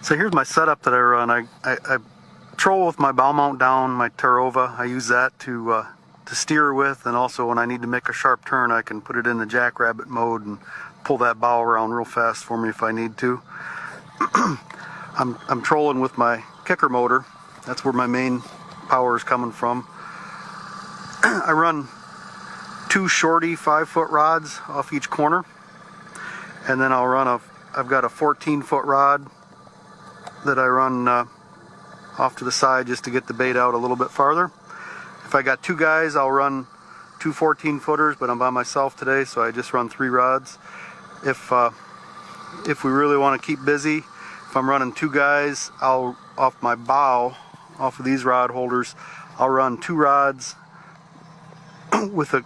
So here's my setup that I run. I troll with my bow mount down, my Tarova. I use that to steer with, and also when I need to make a sharp turn, I can put it in the jackrabbit mode and pull that bow around real fast for me if I need to. I'm trolling with my kicker motor. That's where my main power is coming from. I run two shorty 5-foot rods off each corner, and then I've got a 14-foot rod that I run off to the side just to get the bait out a little bit farther. If I got two guys, I'll run two 14-footers, but I'm by myself today, so I just run 3 rods. If we really want to keep busy, if I'm running 2 guys, I'll off my bow, off of these rod holders, I'll run 2 rods with the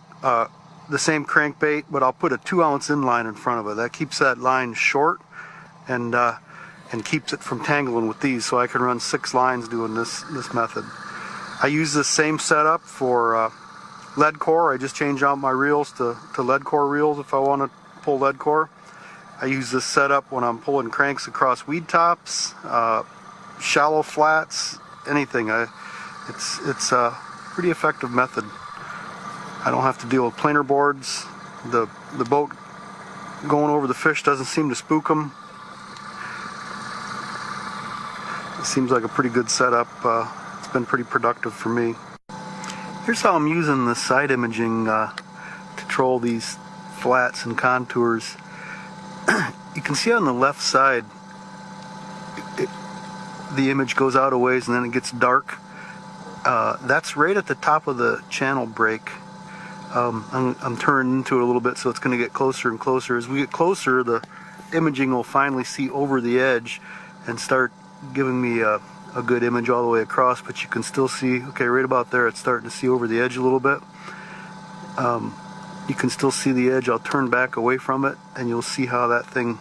same crankbait, but I'll put a 2-ounce inline in front of it. That keeps that line short and keeps it from tangling with these, so I can run 6 lines doing this method. I use this same setup for lead core. I just change out my reels to lead core reels if I want to pull lead core. I use this setup when I'm pulling cranks across weed tops, shallow flats, anything. It's a pretty effective method. I don't have to deal with planer boards. The boat going over the fish doesn't seem to spook them. It seems like a pretty good setup. It's been pretty productive for me. Here's how I'm using the side imaging to troll these flats and contours. You can see on the left side the image goes out a ways and then it gets dark. That's right at the top of the channel break. I'm turning into it a little bit, so it's going to get closer and closer. As we get closer, the imaging will finally see over the edge and start giving me a good image all the way across, but you can still see, okay, right about there, it's starting to see over the edge a little bit. You can still see the edge. I'll turn back away from it, and you'll see how that thing,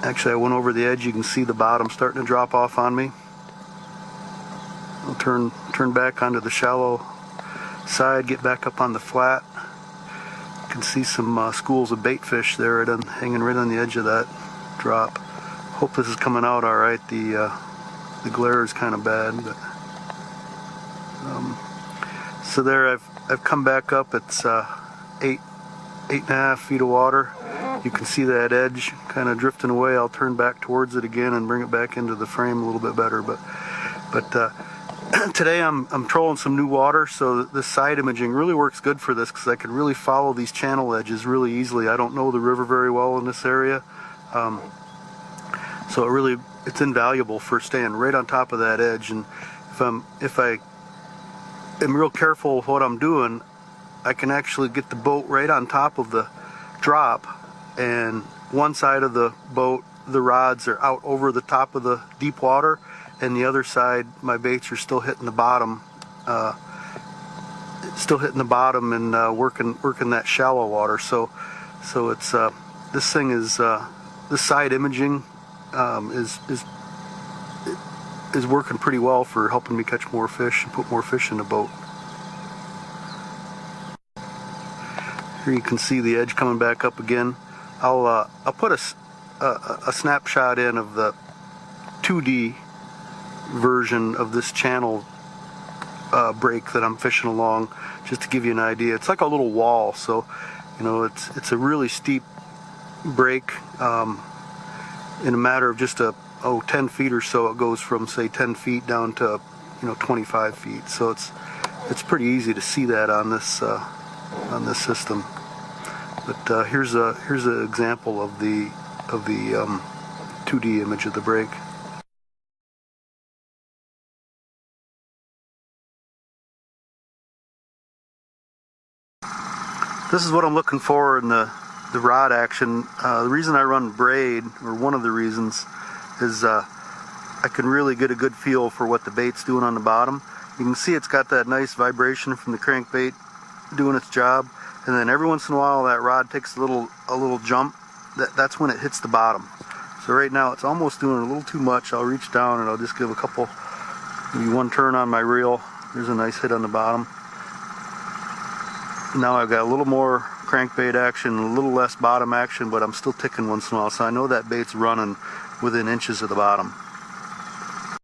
actually I went over the edge. You can see the bottom starting to drop off on me. I'll turn back onto the shallow side, get back up on the flat. You can see some schools of bait fish there hanging right on the edge of that drop. Hope this is coming out all right. The glare is kind of bad, but so there I've come back up. It's 8.5 feet of water. You can see that edge kind of drifting away. I'll turn back towards it again and bring it back into the frame a little bit better. But today I'm trolling some new water, so the side imaging really works good for this because I can really follow these channel edges really easily. I don't know the river very well in this area. So it's invaluable for staying right on top of that edge. And if I am real careful with what I'm doing, I can actually get the boat right on top of the drop, and one side of the boat, the rods are out over the top of the deep water, and the other side, my baits are still hitting the bottom, and working that shallow water. So it's this thing is this side imaging is working pretty well for helping me catch more fish and put more fish in the boat. Here you can see the edge coming back up again. I'll put a snapshot in of the 2D version of this channel break that I'm fishing along, just to give you an idea. It's like a little wall, so it's a really steep break. In a matter of just 10 feet or so, it goes from say 10 feet down to 25 feet. So it's pretty easy to see that on this system. But here's an example of the 2D image of the break. This is what I'm looking for in the rod action. The reason I run braid, or one of the reasons, is I can really get a good feel for what the bait's doing on the bottom. You can see it's got that nice vibration from the crankbait doing its job, and then every once in a while that rod takes a little jump. That's when it hits the bottom. So right now it's almost doing a little too much. I'll reach down and I'll just give maybe one turn on my reel. There's a nice hit on the bottom. Now I've got a little more crankbait action, a little less bottom action, but I'm still ticking once in a while, so I know that bait's running within inches of the bottom.